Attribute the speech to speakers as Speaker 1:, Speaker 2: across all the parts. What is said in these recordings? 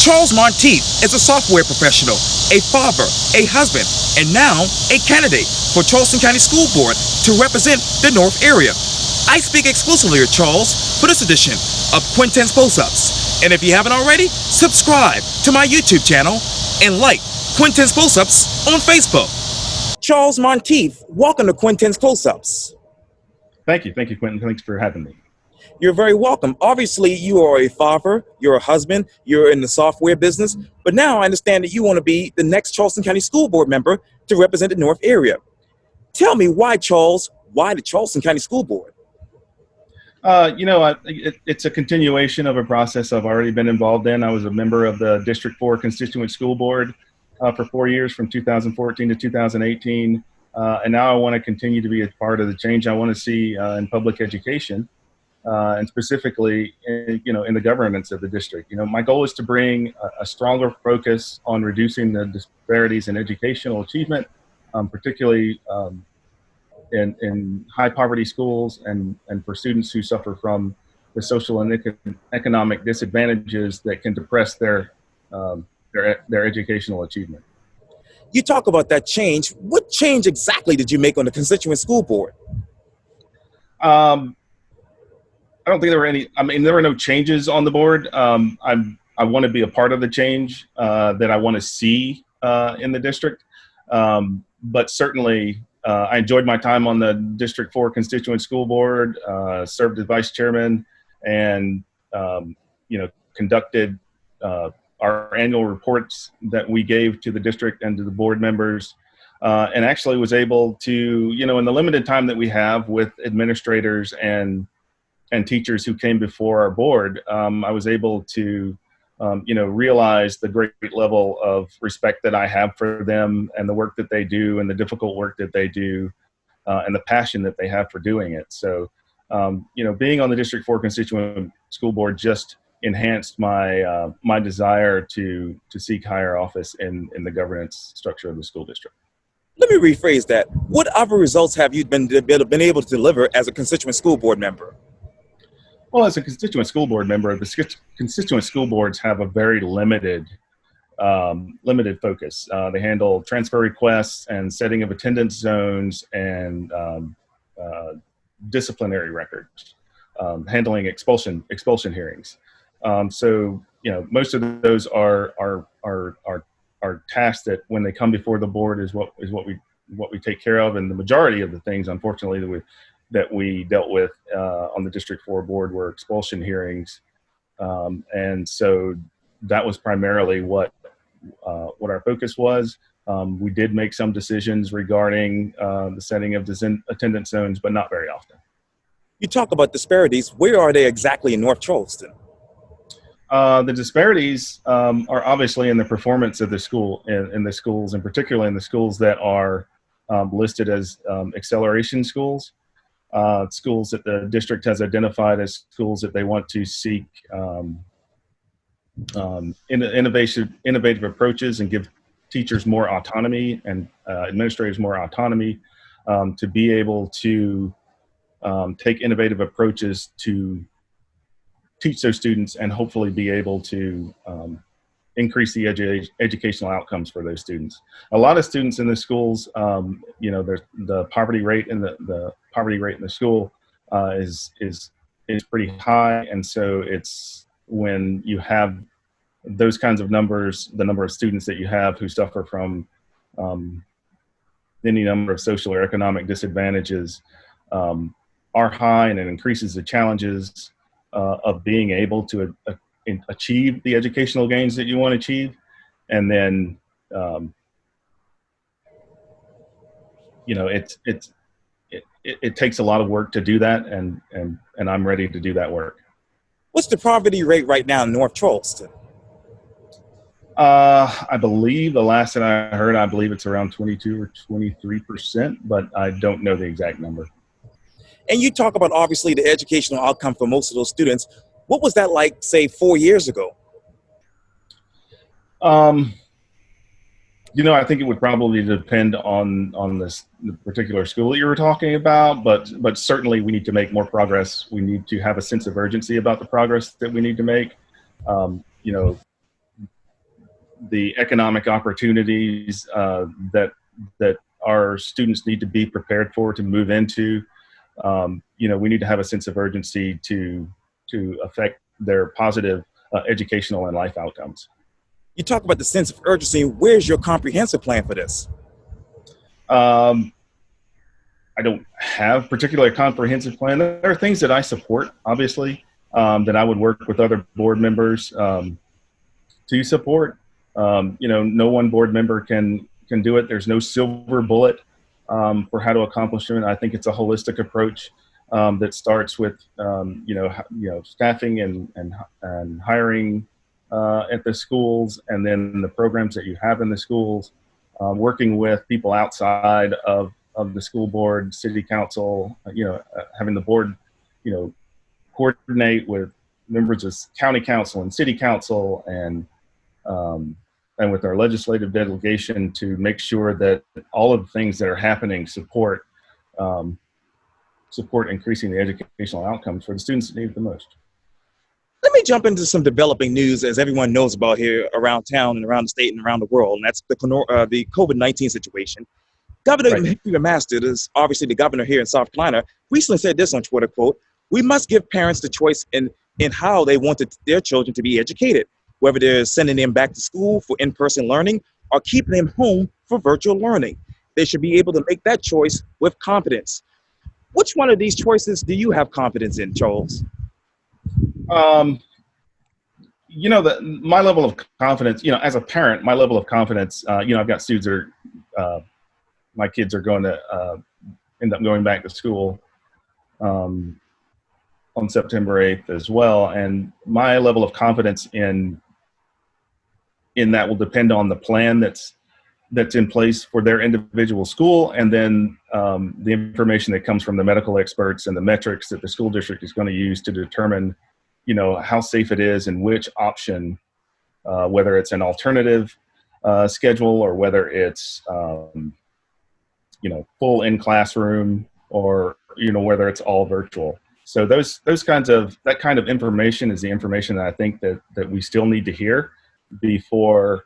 Speaker 1: Charles Monteith is a software professional, a father, a husband, and now a candidate for Charleston County School Board to represent the North area. I speak exclusively with Charles for this edition of Quintin's Close-Ups. And if you haven't already, subscribe to my YouTube channel and like Quintin's Close-Ups on Facebook. Charles Monteith, welcome to Quintin's Close-Ups.
Speaker 2: Thank you, Quintin. Thanks for having me.
Speaker 1: You're very welcome. Obviously, you are a father, you're a husband, you're in the software business, but now I understand that you want to be the next Charleston County School Board member to represent the North area. Tell me why, Charles, why the Charleston County School Board?
Speaker 2: It's a continuation of a process I've already been involved in. I was a member of the District 4 Constituent School Board for 4 years, from 2014 to 2018. And now I want to continue to be a part of the change I want to see in public education. And specifically, in the governance of the district. My goal is to bring a stronger focus on reducing the disparities in educational achievement, particularly in high poverty schools and for students who suffer from the social and economic disadvantages that can depress their educational achievement.
Speaker 1: You talk about that change. What change exactly did you make on the constituent school board?
Speaker 2: I don't think there were any. I mean, there were no changes on the board. I want to be a part of the change that I want to see in the district. But certainly, I enjoyed my time on the District 4 Constituent School Board, served as vice chairman, and conducted our annual reports that we gave to the district and to the board members. And actually was able to, in the limited time that we have with administrators and teachers who came before our board, I was able to, realize the great level of respect that I have for them and the work that they do and the difficult work that they do and the passion that they have for doing it. So, being on the District 4 Constituent School Board just enhanced my my desire to seek higher office in the governance structure of the school district.
Speaker 1: Let me rephrase that. What other results have you been able to deliver as a constituent school board member?
Speaker 2: Well, as a constituent school board member, the constituent school boards have a very limited focus. They handle transfer requests and setting of attendance zones and disciplinary records, handling expulsion hearings. So most of those are tasks that when they come before the board is what we take care of, and the majority of the things, unfortunately, that we dealt with on the District 4 board were expulsion hearings. And so that was primarily what our focus was. We did make some decisions regarding the setting of attendance zones, but not very often.
Speaker 1: You talk about disparities. Where are they exactly in North Charleston?
Speaker 2: The disparities are obviously in the performance of the school, in the schools, and particularly in the schools that are listed as acceleration schools. Schools that the district has identified as schools that they want to seek innovative approaches and give teachers more autonomy and administrators more autonomy to be able to take innovative approaches to teach those students and hopefully be able to increase the educational outcomes for those students. A lot of students in the schools, there's the poverty rate in the poverty rate in the school is pretty high, and so it's when you have those kinds of numbers, the number of students that you have who suffer from any number of social or economic disadvantages are high, and it increases the challenges of being able to achieve the educational gains that you want to achieve. And then, it takes a lot of work to do that. And I'm ready to do that work.
Speaker 1: What's the poverty rate right now in North Charleston?
Speaker 2: I believe the last that I heard, I believe it's around 22 or 23%, but I don't know the exact number.
Speaker 1: And you talk about obviously the educational outcome for most of those students. What was that like, say, 4 years ago?
Speaker 2: I think it would probably depend on the particular school that you were talking about, but certainly we need to make more progress. We need to have a sense of urgency about the progress that we need to make. the economic opportunities that our students need to be prepared for to move into. We need to have a sense of urgency to affect their positive educational and life outcomes.
Speaker 1: You talk about the sense of urgency. Where's your comprehensive plan for this?
Speaker 2: I don't have particularly a comprehensive plan. There are things that I support, obviously, that I would work with other board members to support. No one board member can do it. There's no silver bullet for how to accomplish it. I think it's a holistic approach that starts with staffing and hiring at the schools, and then the programs that you have in the schools, working with people outside of the school board, city council, having the board, coordinate with members of county council and city council and with our legislative delegation to make sure that all of the things that are happening support increasing the educational outcomes for the students that need it the most.
Speaker 1: Let me jump into some developing news, as everyone knows about here around town and around the state and around the world, and that's the COVID-19 situation. Governor Huey Masters, is obviously the governor here in South Carolina, recently said this on Twitter, quote, "We must give parents the choice in how they want their children to be educated, whether they're sending them back to school for in-person learning or keeping them home for virtual learning. They should be able to make that choice with confidence." Which one of these choices do you have confidence in, Charles?
Speaker 2: My level of confidence, as a parent, my level of confidence, I've got students that are, my kids are going to end up going back to school on September 8th as well. And my level of confidence in that will depend on the plan that's in place for their individual school, and then the information that comes from the medical experts and the metrics that the school district is going to use to determine, how safe it is and which option, whether it's an alternative schedule or whether it's, full in classroom or, whether it's all virtual. So that kind of information is the information that I think that we still need to hear before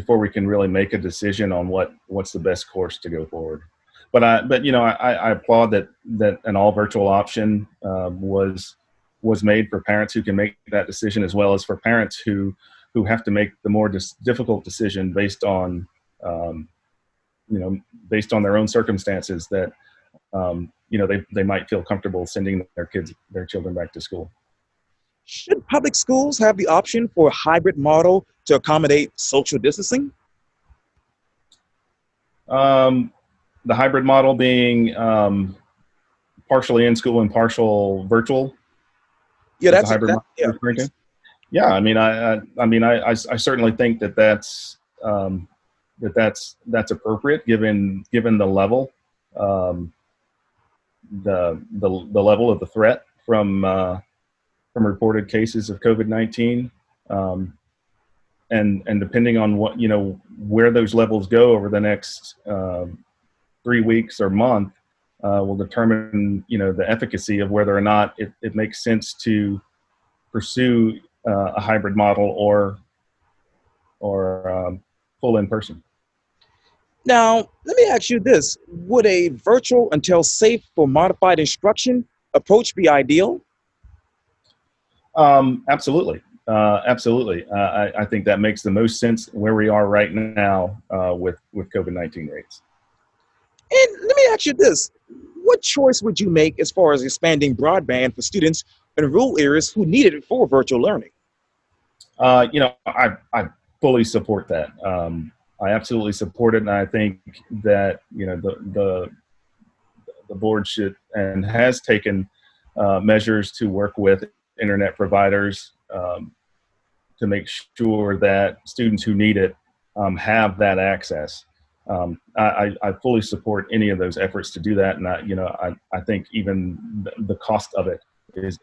Speaker 2: we can really make a decision on what's the best course to go forward. But I applaud that an all virtual option was made for parents who can make that decision, as well as for parents who have to make the more difficult decision based on their own circumstances that they might feel comfortable sending their children back to school.
Speaker 1: Should public schools have the option for a hybrid model to accommodate social distancing?
Speaker 2: The hybrid model being partially in school and partial virtual.
Speaker 1: Yeah, that's
Speaker 2: hybrid model. Yeah, I certainly think that's appropriate given the level, the level of the threat from reported cases of COVID-19, and depending on what where those levels go over the next 3 weeks or month, will determine the efficacy of whether or not it makes sense to pursue a hybrid model or full in person.
Speaker 1: Now, let me ask you this: would a virtual until safe for modified instruction approach be ideal?
Speaker 2: Absolutely. Absolutely. I think that makes the most sense where we are right now with COVID-19 rates.
Speaker 1: And let me ask you this: what choice would you make as far as expanding broadband for students in rural areas who need it for virtual learning?
Speaker 2: I fully support that. I absolutely support it, and I think that the board should and has taken measures to work with internet providers to make sure that students who need it have that access. I fully support any of those efforts to do that, and I think even the cost of it is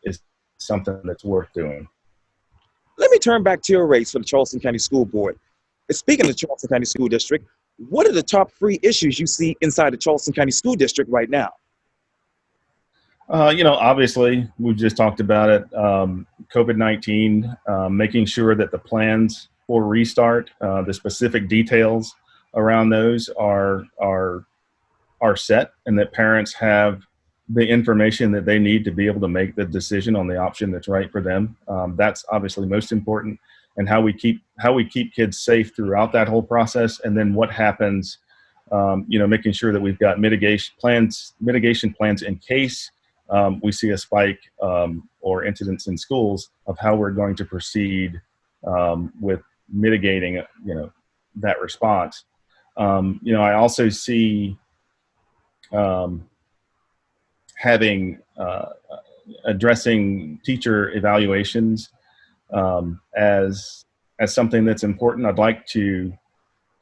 Speaker 2: something that's worth doing.
Speaker 1: Let me turn back to your race for the Charleston County School Board. And speaking of the Charleston County School District, what are the top 3 issues you see inside the Charleston County School District right now?
Speaker 2: Obviously, we've just talked about it. COVID-19, making sure that the plans for restart. The specific details around those are set, and that parents have the information that they need to be able to make the decision on the option that's right for them. That's obviously most important, and how we keep kids safe throughout that whole process. And then what happens, making sure that we've got mitigation plans in case we see a spike or incidents in schools, of how we're going to proceed with mitigating, that response. I also see addressing teacher evaluations as something that's important. I'd like to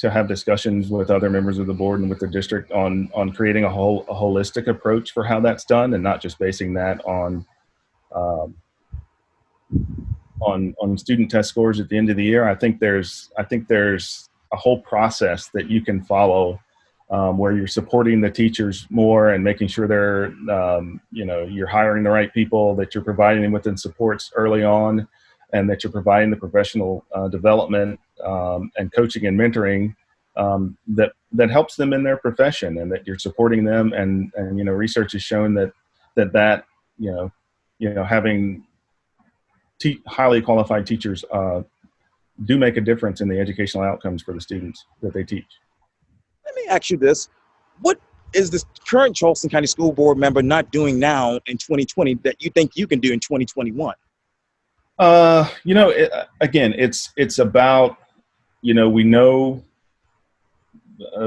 Speaker 2: have discussions with other members of the board and with the district on creating a holistic approach for how that's done, and not just basing that on student test scores at the end of the year. I think there's a whole process that you can follow, where you're supporting the teachers more and making sure they're, you're hiring the right people, that you're providing them with the supports early on, and that you're providing the professional development and coaching and mentoring that helps them in their profession, and that you're supporting them. And research has shown that having highly qualified teachers do make a difference in the educational outcomes for the students that they teach.
Speaker 1: Let me ask you this. What is the current Charleston County School Board member not doing now in 2020 that you think you can do in 2021?
Speaker 2: Again, it's about, we know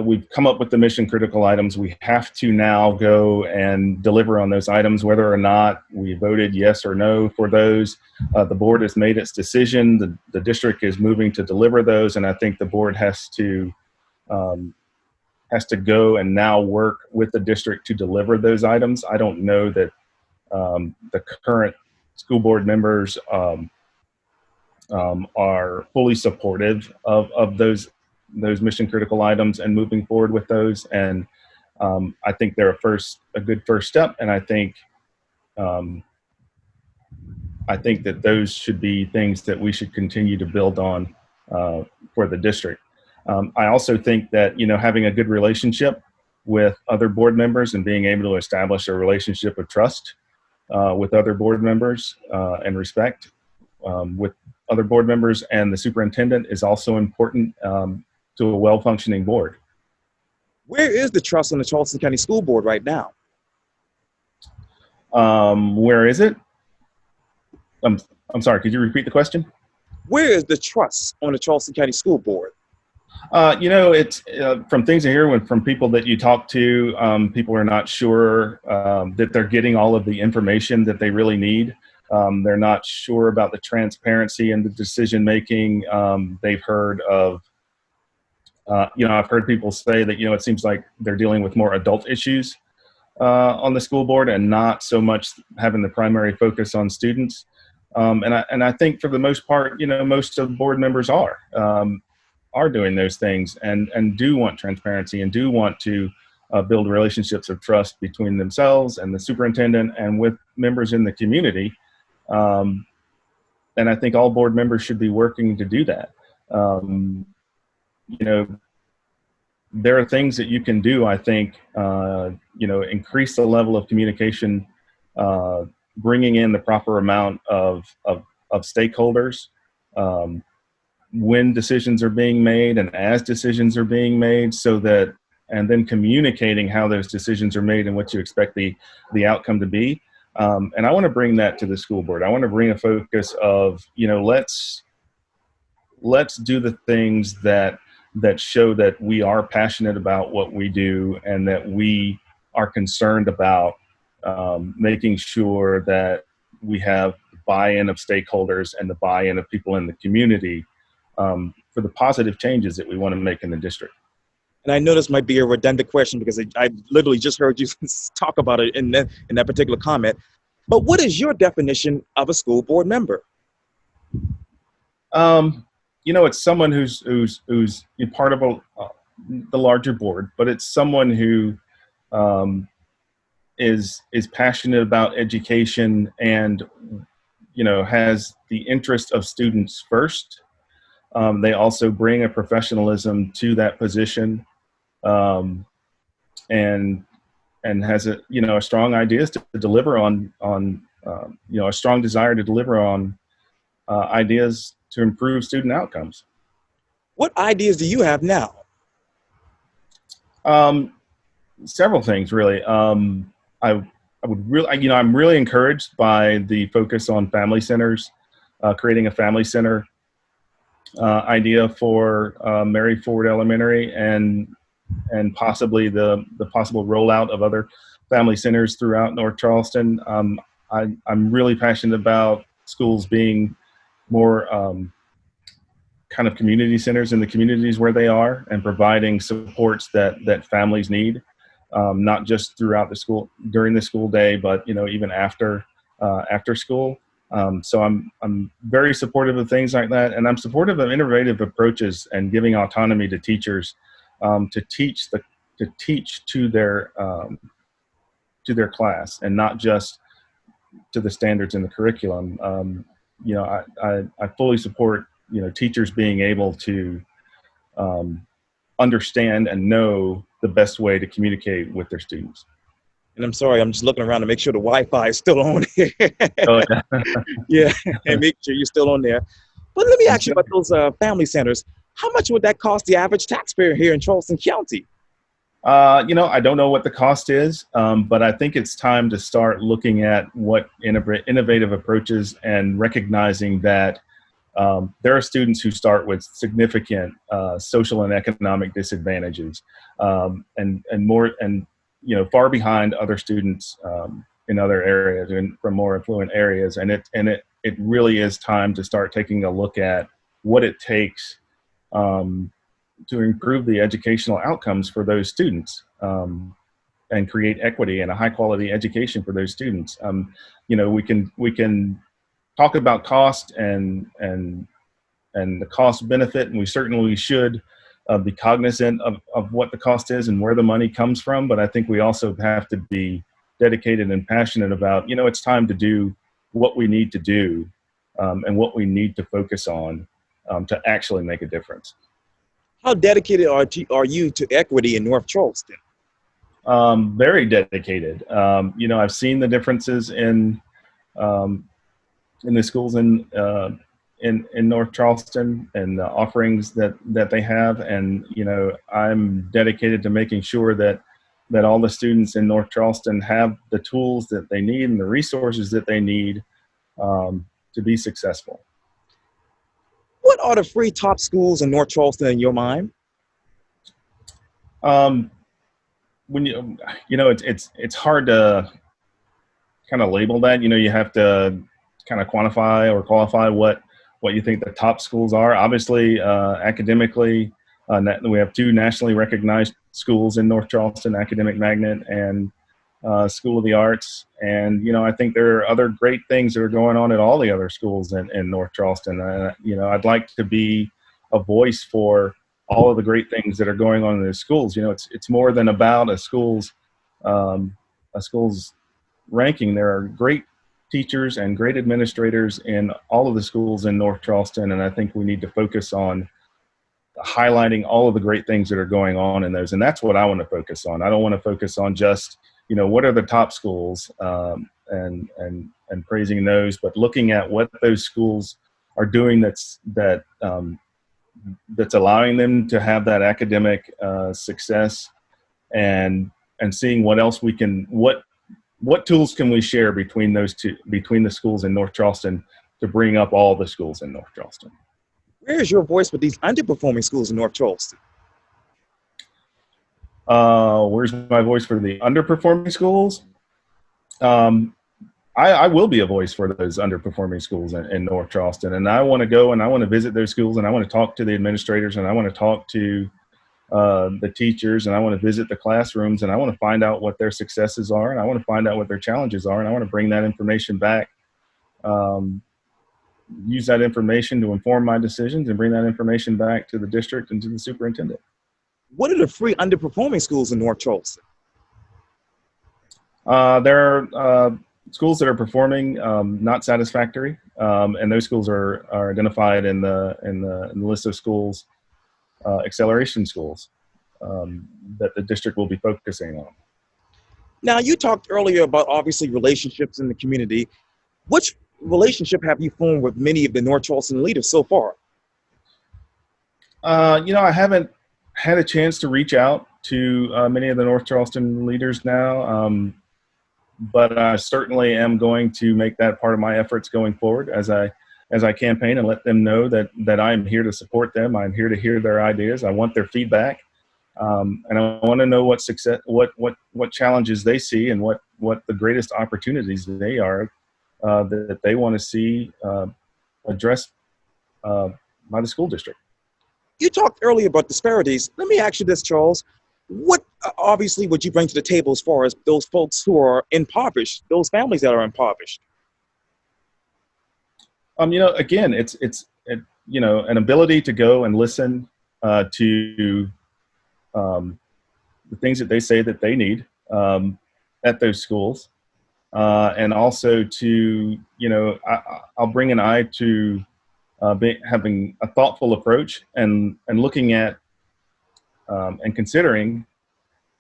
Speaker 2: we've come up with the mission critical items. We have to now go and deliver on those items, whether or not we voted yes or no for those. The board has made its decision. The district is moving to deliver those, and I think the board has to go and now work with the district to deliver those items. I don't know that the current school board members are fully supportive of those mission critical items and moving forward with those. And I think they're a good first step. And I think that those should be things that we should continue to build on for the district. I also think that, having a good relationship with other board members and being able to establish a relationship of trust with other board members and respect with other board members and the superintendent is also important to a well-functioning board.
Speaker 1: Where is the trust on the Charleston County School Board right now?
Speaker 2: Where is it? I'm sorry, could you repeat the question?
Speaker 1: Where is the trust on the Charleston County School Board?
Speaker 2: It's from things I hear from people that you talk to, people are not sure that they're getting all of the information that they really need. They're not sure about the transparency and the decision making. They've heard of, I've heard people say that, it seems like they're dealing with more adult issues on the school board and not so much having the primary focus on students. And I think for the most part, most of the board members are doing those things and do want transparency and do want to build relationships of trust between themselves and the superintendent and with members in the community. And I think all board members should be working to do that. There are things that you can do, I think, increase the level of communication, bringing in the proper amount of stakeholders, when decisions are being made and as decisions are being made, and then communicating how those decisions are made and what you expect the outcome to be. And I want to bring that to the school board. I want to bring a focus of, let's do the things that show that we are passionate about what we do and that we are concerned about making sure that we have buy-in of stakeholders and the buy-in of people in the community for the positive changes that we want to make in the district.
Speaker 1: And I know this might be a redundant question because I literally just heard you talk about it in that particular comment. But what is your definition of a school board member?
Speaker 2: It's someone who's part of the larger board, but it's someone who is passionate about education and has the interest of students first, They also bring a professionalism to that position, and has a strong ideas to deliver on a strong desire to deliver on ideas to improve student outcomes.
Speaker 1: What ideas do you have now?
Speaker 2: Several things, really. I would really, I'm really encouraged by the focus on family centers, creating a family center idea for Mary Ford Elementary, and possibly the possible rollout of other family centers throughout North Charleston. I'm really passionate about schools being more kind of community centers in the communities where they are, and providing supports that families need, not just throughout the school during the school day, but even after school. So I'm very supportive of things like that, and I'm supportive of innovative approaches and giving autonomy to teachers to teach to their class, and not just to the standards in the curriculum. I fully support teachers being able to understand and know the best way to communicate with their students.
Speaker 1: And I'm sorry, I'm just looking around to make sure the Wi-Fi is still on here.
Speaker 2: Oh, yeah.
Speaker 1: Yeah, and make sure you're still on there. But let me ask you about those family centers. How much would that cost the average taxpayer here in Charleston County?
Speaker 2: I don't know what the cost is, but I think it's time to start looking at what innovative approaches, and recognizing that there are students who start with significant social and economic disadvantages, and far behind other students in other areas and from more affluent areas. And it really is time to start taking a look at what it takes to improve the educational outcomes for those students, and create equity and a high quality education for those students. We can talk about cost and the cost benefit, and we certainly should be cognizant of what the cost is and where the money comes from. But I think we also have to be dedicated and passionate about, it's time to do what we need to do, and what we need to focus on to actually make a difference.
Speaker 1: How dedicated are you to equity in North Charleston?
Speaker 2: Very dedicated. I've seen the differences in the schools in North Charleston, and the offerings that they have. And, I'm dedicated to making sure that all the students in North Charleston have the tools that they need and the resources that they need to be successful.
Speaker 1: What are the free top schools in North Charleston in your mind?
Speaker 2: When it's hard to kind of label that. You have to kind of quantify or qualify what you think the top schools are. Obviously, academically, we have two nationally recognized schools in North Charleston, Academic Magnet and School of the Arts. And, I think there are other great things that are going on at all the other schools in North Charleston. I'd like to be a voice for all of the great things that are going on in the schools. It's more than about a school's ranking. There are great teachers and great administrators in all of the schools in North Charleston, and I think we need to focus on highlighting all of the great things that are going on in those. And that's what I want to focus on. I don't want to focus on just, what are the top schools, and praising those, but looking at what those schools are doing that's allowing them to have that academic success, and seeing what else we can, what tools can we share between the schools in North Charleston to bring up all the schools in North Charleston.
Speaker 1: Where is your voice for these underperforming schools in North Charleston?
Speaker 2: Where's my voice for the underperforming schools? I will be a voice for those underperforming schools in North Charleston. And I want to go and I want to visit those schools, and I want to talk to the administrators, and I want to talk to the teachers, and I want to visit the classrooms, and I want to find out what their successes are, and I want to find out what their challenges are, and I want to bring that information back, use that information to inform my decisions, and bring that information back to the district and to the superintendent.
Speaker 1: What are the free underperforming schools in North Charleston?
Speaker 2: There are schools that are performing not satisfactory, and those schools are identified in the list of schools, acceleration schools, that the district will be focusing on.
Speaker 1: Now, you talked earlier about obviously relationships in the community. Which relationship have you formed with many of the North Charleston leaders so far?
Speaker 2: I haven't had a chance to reach out to many of the North Charleston leaders now, but I certainly am going to make that part of my efforts going forward as I campaign and let them know that I'm here to support them. I'm here to hear their ideas. I want their feedback, and I want to know what success, what challenges they see, and what the greatest opportunities they are that they want to see addressed by the school district.
Speaker 1: You talked earlier about disparities. Let me ask you this, Charles. What obviously would you bring to the table as far as those folks who are impoverished, those families that are impoverished?
Speaker 2: Again, it's an ability to go and listen to the things that they say that they need at those schools, and also to I'll bring an eye to having a thoughtful approach and looking at and considering,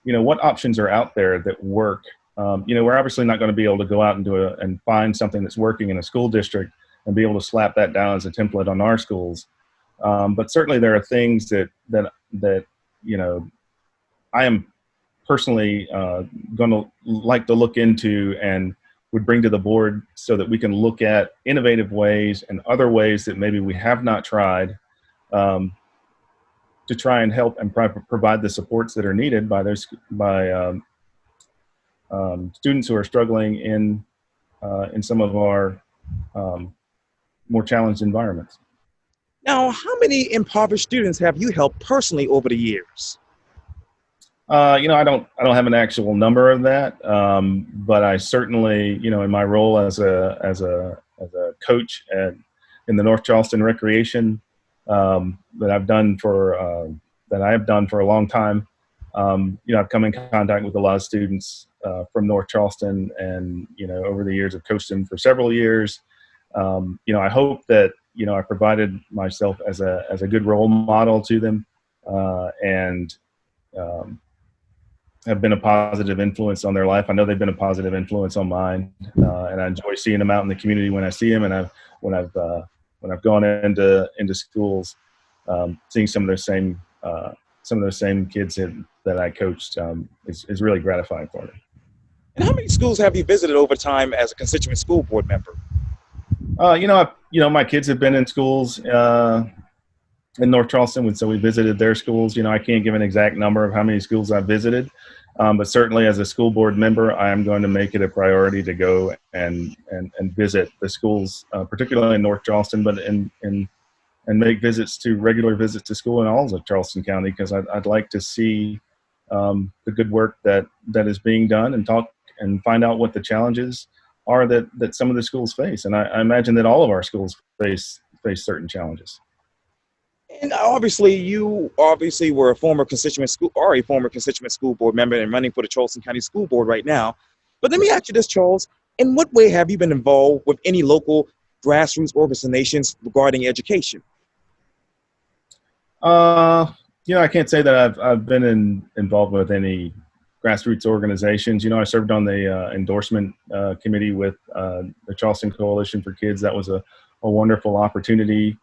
Speaker 2: what options are out there that work. We're obviously not going to be able to go out and find something that's working in a school district and be able to slap that down as a template on our schools. But certainly there are things that I am personally going to like to look into and would bring to the board so that we can look at innovative ways and other ways that maybe we have not tried to try and help and provide the supports that are needed by students who are struggling in some of our more challenged environments.
Speaker 1: Now, how many impoverished students have you helped personally over the years?
Speaker 2: I don't have an actual number of that, but I certainly, in my role as a coach in the North Charleston Recreation that I have done for a long time, I've come in contact with a lot of students from North Charleston, and over the years I've coached them for several years. I hope that I provided myself as a good role model to them, and have been a positive influence on their life. I know they've been a positive influence on mine, and I enjoy seeing them out in the community when I see them, and when I've gone into schools, seeing some of those same kids that I coached is really gratifying for me.
Speaker 1: And how many schools have you visited over time as a constituent school board member?
Speaker 2: My kids have been in schools in North Charleston, so we visited their schools. I can't give an exact number of how many schools I've visited, but certainly as a school board member, I am going to make it a priority to go and visit the schools, particularly in North Charleston, but and make regular visits to school in all of Charleston County, because I'd like to see the good work that is being done, and talk and find out what the challenges are that some of the schools face. And I imagine that all of our schools face certain challenges.
Speaker 1: And obviously, you were a former constituent school board member and running for the Charleston County School Board right now. But let me ask you this, Charles. In what way have you been involved with any local grassroots organizations regarding education?
Speaker 2: I can't say that I've been involved with any grassroots organizations. I served on the endorsement committee with the Charleston Coalition for Kids. That was a wonderful opportunity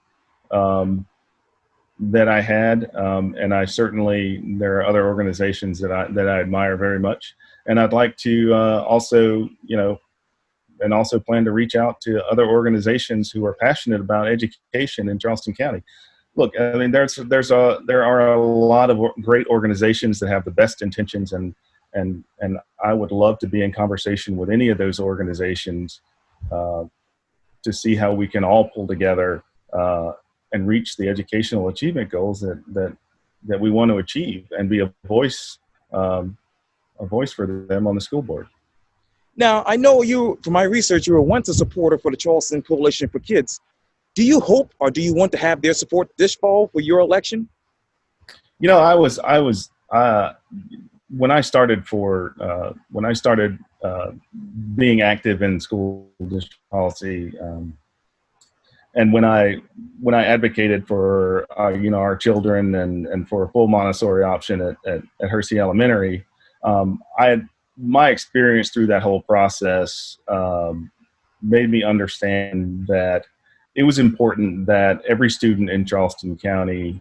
Speaker 2: that I had, and there are other organizations that I admire very much, and I'd like to also plan to reach out to other organizations who are passionate about education in Charleston County. Look, I mean, there are a lot of great organizations that have the best intentions, and I would love to be in conversation with any of those organizations to see how we can all pull together and reach the educational achievement goals that we want to achieve, and be a voice for them on the school board.
Speaker 1: Now, I know from my research, you were once a supporter for the Charleston Coalition for Kids. Do you hope, or do you want to have their support this fall for your election?
Speaker 2: I was when I started being active in school district policy. And when I advocated for our children and for a full Montessori option at Hersey Elementary, my experience through that whole process made me understand that it was important that every student in Charleston County,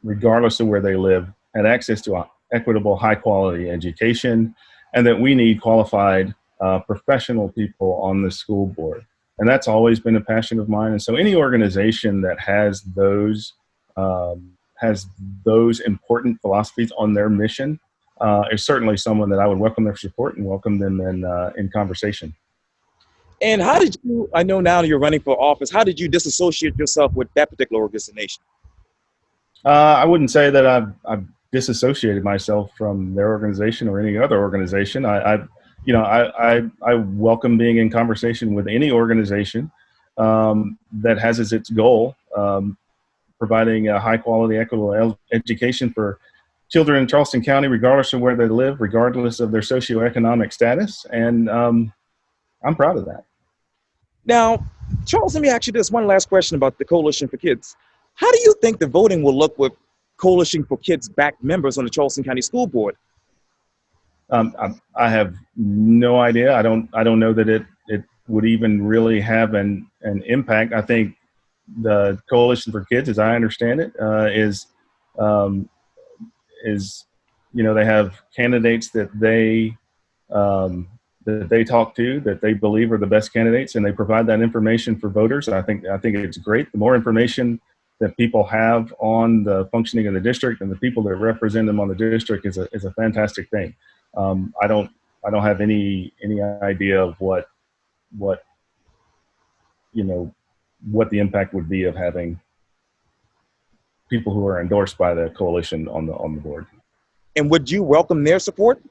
Speaker 2: regardless of where they live, had access to an equitable, high-quality education, and that we need qualified professional people on the school board. And that's always been a passion of mine. And so any organization that has those important philosophies on their mission is certainly someone that I would welcome their support and welcome them in conversation.
Speaker 1: And how did you, I know now you're running for office, how did you disassociate yourself with that particular organization?
Speaker 2: I wouldn't say that I've disassociated myself from their organization or any other organization. I welcome being in conversation with any organization that has as its goal providing a high quality, equitable education for children in Charleston County, regardless of where they live, regardless of their socioeconomic status. And I'm proud of that.
Speaker 1: Now, Charles, let me ask you this one last question about the Coalition for Kids. How do you think the voting will look with Coalition for Kids backed members on the Charleston County School Board?
Speaker 2: I have no idea. I don't know that it would even really have an impact. I think the Coalition for Kids, as I understand it, is they have candidates that they talk to, that they believe are the best candidates, and they provide that information for voters. I think it's great. The more information that people have on the functioning of the district and the people that represent them on the district is a fantastic thing. I don't have any idea of what the impact would be of having people who are endorsed by the coalition on the board.
Speaker 1: And would you welcome their support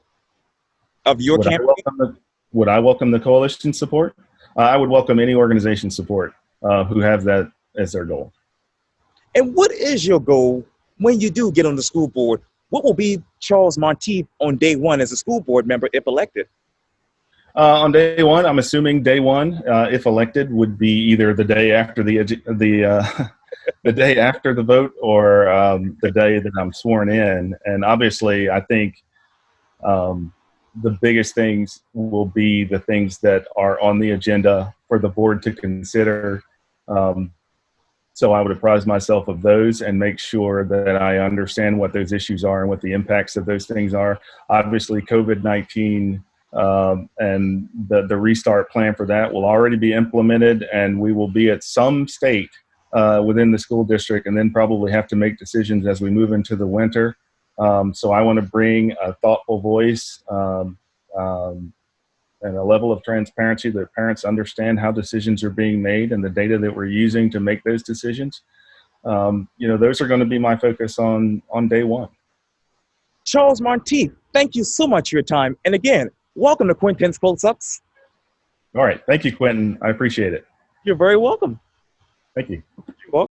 Speaker 1: of your campaign?
Speaker 2: Would I welcome the coalition support? I would welcome any organization support who have that as their goal.
Speaker 1: And what is your goal when you do get on the school board? What will be Charles Monteith on day one as a school board member if elected?
Speaker 2: On day one, I'm assuming day one, if elected, would be either the day after the day after the vote or the day that I'm sworn in. And obviously, I think the biggest things will be the things that are on the agenda for the board to consider. So I would apprise myself of those and make sure that I understand what those issues are and what the impacts of those things are. Obviously, COVID-19 and the restart plan for that will already be implemented, and we will be at some state within the school district and then probably have to make decisions as we move into the winter. So I want to bring a thoughtful voice and a level of transparency that parents understand how decisions are being made and the data that we're using to make those decisions. Those are going to be my focus on day one.
Speaker 1: Charles Monteith, thank you so much for your time. And again, welcome to Quintin's Close-Ups.
Speaker 2: All right. Thank you, Quintin. I appreciate it.
Speaker 1: You're very welcome.
Speaker 2: Thank you.
Speaker 1: You're welcome.